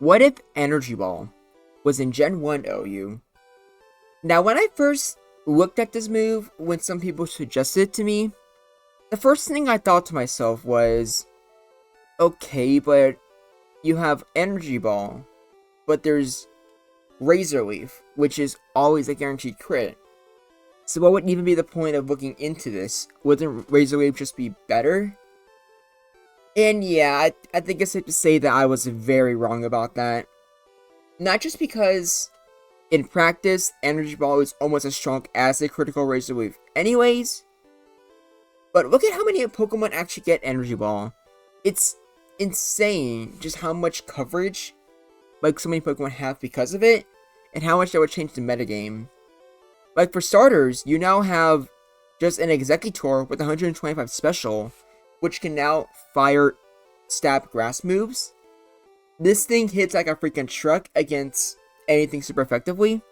What if Energy Ball was in Gen 1 OU? Now, when I first looked at this move, when some people suggested it to me, the first thing I thought to myself was, okay, but you have Energy Ball, but there's Razor Leaf, which is always a guaranteed crit. So what would even be the point of looking into this? Wouldn't Razor Leaf just be better? And yeah, I think it's safe to say that I was very wrong about that. Not just because, in practice, Energy Ball is almost as strong as a critical Razor Leaf anyways, but look at how many Pokemon actually get Energy Ball. It's insane just how much coverage so many Pokemon have because of it, and how much that would change the metagame. Like for starters, you now have just an Executor with 125 special, which can now fire stab grass moves. This thing hits like a freaking truck against anything super effectively.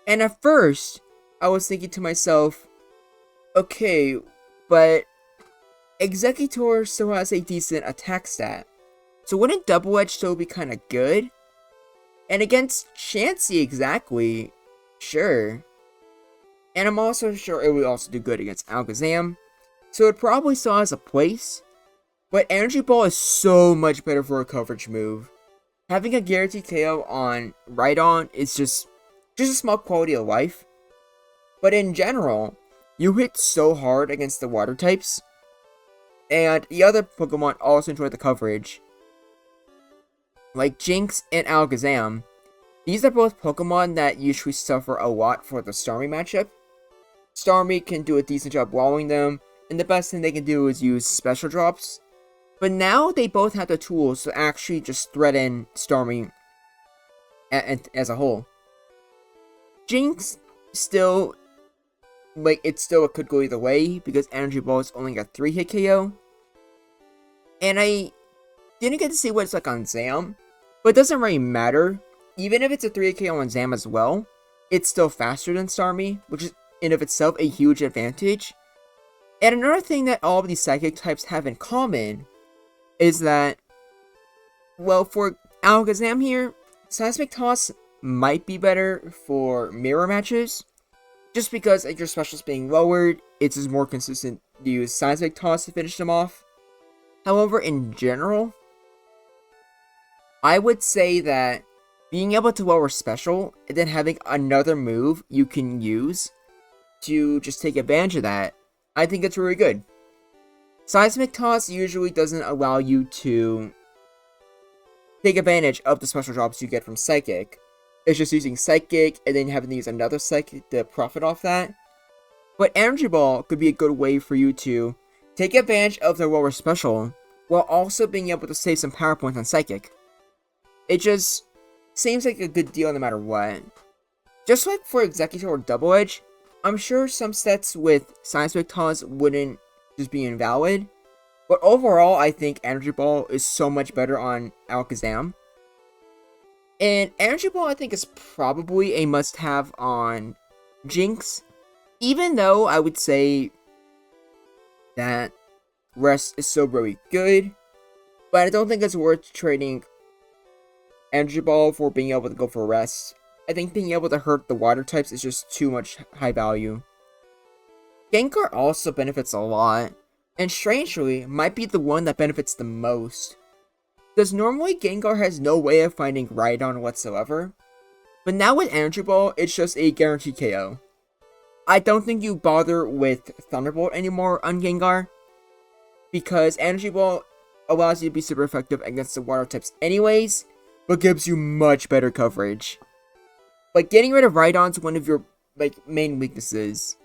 And at first, I was thinking to myself, okay, but Executor still has a decent attack stat. So wouldn't Double Edge still be kind of good? And against Chansey exactly, sure. And I'm also sure it would also do good against Alakazam. So it probably still has a place. But Energy Ball is so much better for a coverage move. Having a guaranteed KO on Rhydon is just a small quality of life. But in general, you hit so hard against the water types. And the other Pokemon also enjoy the coverage. Like Jinx and Alakazam. These are both Pokemon that usually suffer a lot for the Starmie matchup. Starmie can do a decent job walling them, and the best thing they can do is use special drops. But now they both have the tools to actually just threaten Starmie as a whole. Jinx still, it could go either way because Energy Ball is only a 3-hit KO. And I didn't get to see what it's like on Zam, but it doesn't really matter. Even if it's a 3-hit KO on Zam as well, it's still faster than Starmie, which is in of itself a huge advantage. And another thing that all of these psychic types have in common is that, well, for Alakazam here, Seismic Toss might be better for mirror matches, just because if your special's being lowered, it's just more consistent to use Seismic Toss to finish them off. However, in general, I would say that being able to lower special and then having another move you can use to just take advantage of that, I think it's really good. Seismic Toss usually doesn't allow you to take advantage of the special drops you get from Psychic. It's just using Psychic and then having to use another Psychic to profit off that. But Energy Ball could be a good way for you to take advantage of the lower special while also being able to save some power points on Psychic. It just seems like a good deal no matter what. Just like for Executor or Double Edge, I'm sure some sets with Seismic Toss wouldn't just be invalid, but overall I think Energy Ball is so much better on Alakazam. And Energy Ball I think is probably a must-have on Jinx, even though I would say that Rest is still really good, but I don't think it's worth trading Energy Ball for being able to go for Rest. I think being able to hurt the water types is just too much high value. Gengar also benefits a lot, and strangely, might be the one that benefits the most. Because normally Gengar has no way of finding Rhydon whatsoever, but now with Energy Ball, it's just a guaranteed KO. I don't think you bother with Thunderbolt anymore on Gengar, because Energy Ball allows you to be super effective against the water types anyways, but gives you much better coverage. Like, getting rid of Rhydon's one of your main weaknesses.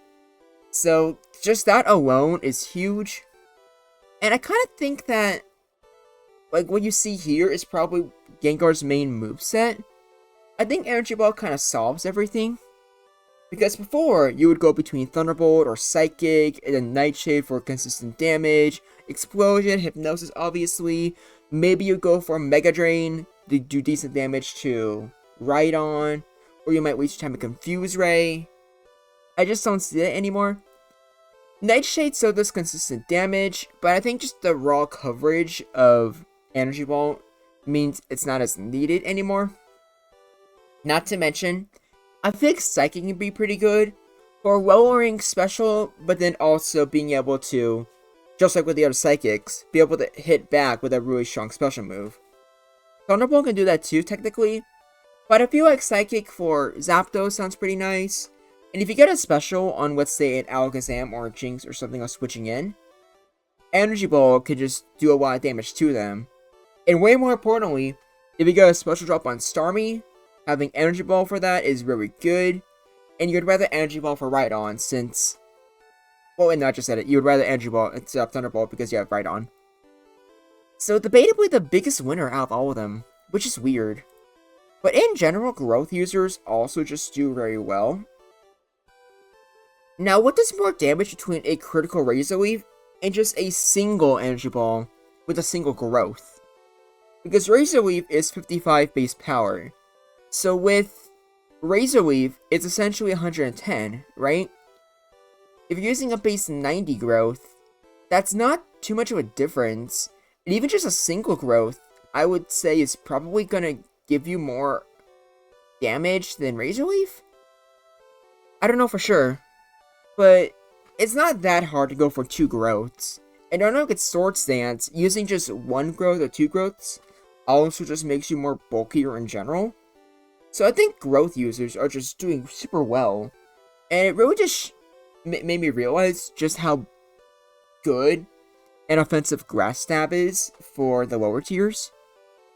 So, just that alone is huge. And I kind of think that, what you see here is probably Gengar's main moveset. I think Energy Ball kind of solves everything. Because before, you would go between Thunderbolt or Psychic, and then Nightshade for consistent damage, Explosion, Hypnosis obviously, maybe you go for Mega Drain to do decent damage to Rhydon, or you might waste your time with Confuse Ray. I just don't see it anymore. Nightshade still does consistent damage, but I think just the raw coverage of Energy Ball means it's not as needed anymore. Not to mention, I think Psychic can be pretty good for lowering special, but then also being able to, just like with the other Psychics, be able to hit back with a really strong special move. Thunderbolt can do that too, technically, but I feel like Psychic for Zapdos sounds pretty nice, and if you get a special on, let's say, an Alakazam or a Jinx or something else switching in, Energy Ball could just do a lot of damage to them. And way more importantly, if you get a special drop on Starmie, having Energy Ball for that is really good. And you'd rather Energy Ball for Rhydon since... Well, and I just said it. You would rather Energy Ball instead of Thunderbolt because you have Rhydon. So debatably the biggest winner out of all of them, which is weird. But in general, growth users also just do very well. Now, what does more damage between a critical Razor Leaf and just a single Energy Ball with a single growth? Because Razor Leaf is 55 base power. So with Razor Leaf, it's essentially 110, right? If you're using a base 90 growth, that's not too much of a difference. And even just a single growth, I would say is probably gonna give you more damage than Razor Leaf? I don't know for sure. But it's not that hard to go for 2 growths. And I know it's Sword Stance, using just 1 growth or 2 growths also just makes you more bulkier in general. So I think growth users are just doing super well. And it really just made me realize just how good an offensive Grass Stab is for the lower tiers.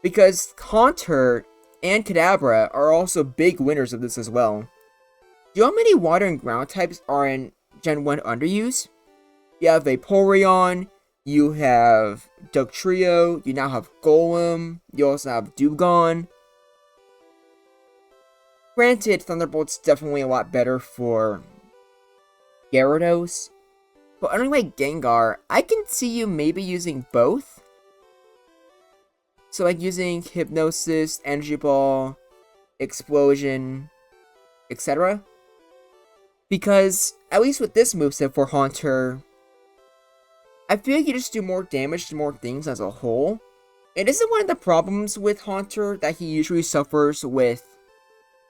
Because Haunter and Kadabra are also big winners of this as well. Do you know how many water and ground types are in Gen 1 underuse? You have Vaporeon, you have Dugtrio, you now have Golem, you also have Dewgong. Granted, Thunderbolt's definitely a lot better for Gyarados, but unlike Gengar, I can see you maybe using both. So like using Hypnosis, Energy Ball, Explosion, etc. Because, at least with this moveset for Haunter, I feel like you just do more damage to more things as a whole. It isn't one of the problems with Haunter that he usually suffers with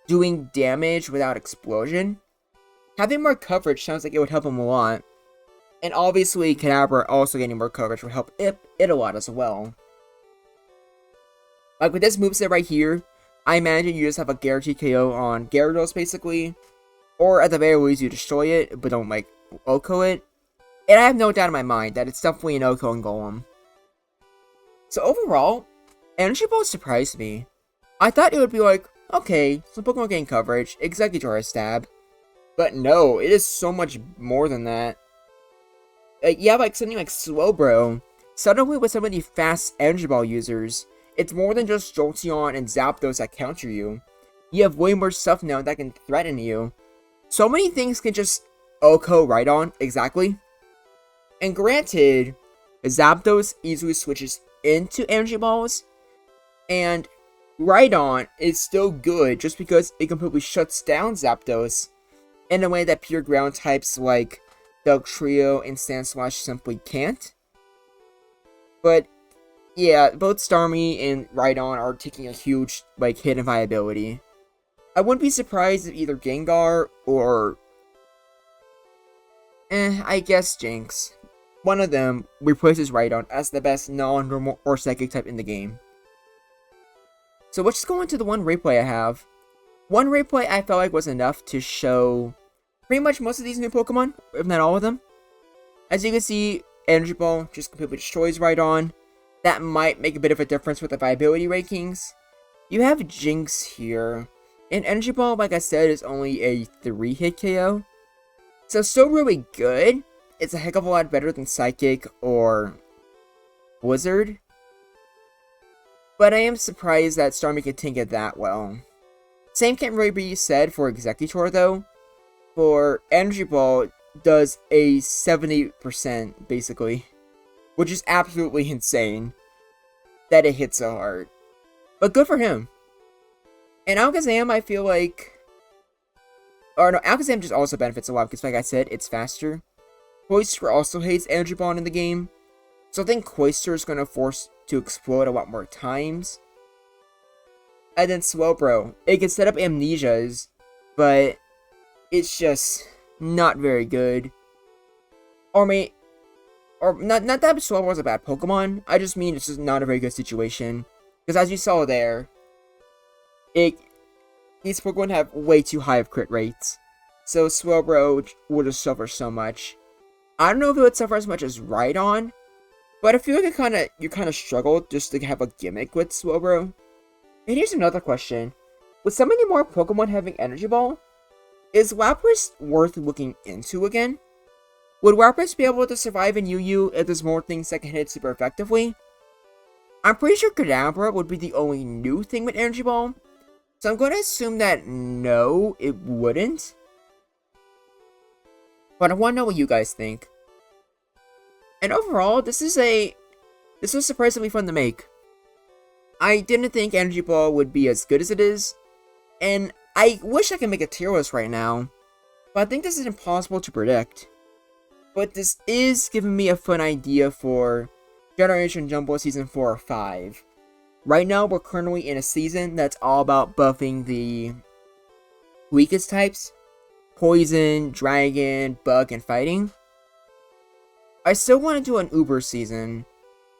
doing damage without explosion. Having more coverage sounds like it would help him a lot. And obviously, Kadabra also getting more coverage would help it a lot as well. Like with this moveset right here, I imagine you just have a guaranteed KO on Gyarados basically. Or at the very least, you destroy it, but don't, like, OHKO it. And I have no doubt in my mind that it's definitely an OHKO and Golem. So overall, Energy Ball surprised me. I thought it would be like, okay, some Pokemon gain coverage, Exeggutor Stab. But no, it is so much more than that. You have, like, something like Slowbro. Suddenly, with some of the fast Energy Ball users, it's more than just Jolteon and Zapdos that counter you. You have way more stuff now that can threaten you. So many things can just OHKO Rhydon, exactly. And granted, Zapdos easily switches into Energy Balls, and Rhydon is still good just because it completely shuts down Zapdos in a way that pure ground types like Dugtrio and Sandslash simply can't. But yeah, both Starmie and Rhydon are taking a huge hit in viability. I wouldn't be surprised if either Gengar or... I guess Jinx. One of them replaces Rhydon as the best non-normal or psychic type in the game. So let's just go into the one replay I have. One replay I felt like was enough to show pretty much most of these new Pokemon, if not all of them. As you can see, Energy Ball just completely destroys Rhydon. That might make a bit of a difference with the viability rankings. You have Jinx here. And Energy Ball, like I said, is only a 3-hit KO. So still really good. It's a heck of a lot better than Psychic or Blizzard. But I am surprised that Starmie can tank it that well. Same can't really be said for Exeggutor though. For Energy Ball, does a 70% basically. Which is absolutely insane that it hits so hard. But good for him. And Alakazam, I feel like... Or no, Alakazam just also benefits a lot because, like I said, it's faster. Cloyster also hates Energy Ball in the game. So I think Cloyster is going to force to explode a lot more times. And then Swelbro. It can set up amnesias, but it's just not very good. Or not that Swelbro is a bad Pokemon. I just mean it's just not a very good situation. Because as you saw there, these Pokemon have way too high of crit rates. So Swelbro would have suffered so much. I don't know if it would suffer as much as Rhydon, but I feel like you kind of struggled just to have a gimmick with Swelbro. And here's another question. With so many more Pokemon having Energy Ball, is Lapras worth looking into again? Would Lapras be able to survive in UU if there's more things that can hit super effectively? I'm pretty sure Kadabra would be the only new thing with Energy Ball, so I'm going to assume that no, it wouldn't. But I want to know what you guys think. And overall, this was surprisingly fun to make. I didn't think Energy Ball would be as good as it is, and I wish I could make a tier list right now, but I think this is impossible to predict. But this is giving me a fun idea for Generation Jumble Season 4 or 5. Right now, we're currently in a season that's all about buffing the weakest types. Poison, Dragon, Bug, and Fighting. I still want to do an Uber season,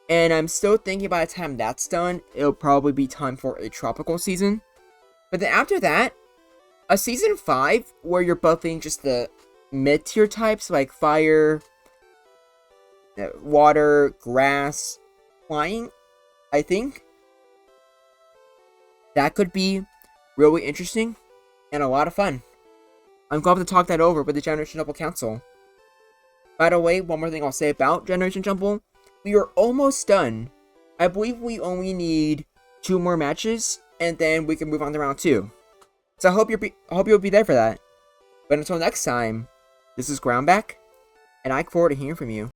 and I'm still thinking by the time that's done, it'll probably be time for a Tropical season. But then after that, a Season 5 where you're buffing just the mid-tier types like Fire, Water, Grass, Flying, I think. That could be really interesting and a lot of fun. I'm glad to talk that over with the Generation Jumble Council. By the way, one more thing I'll say about Generation Jumble. We are almost done. I believe we only need 2 more matches, and then we can move on to round 2. So I hope you'll be there for that. But until next time, this is Groundback, and I look forward to hearing from you.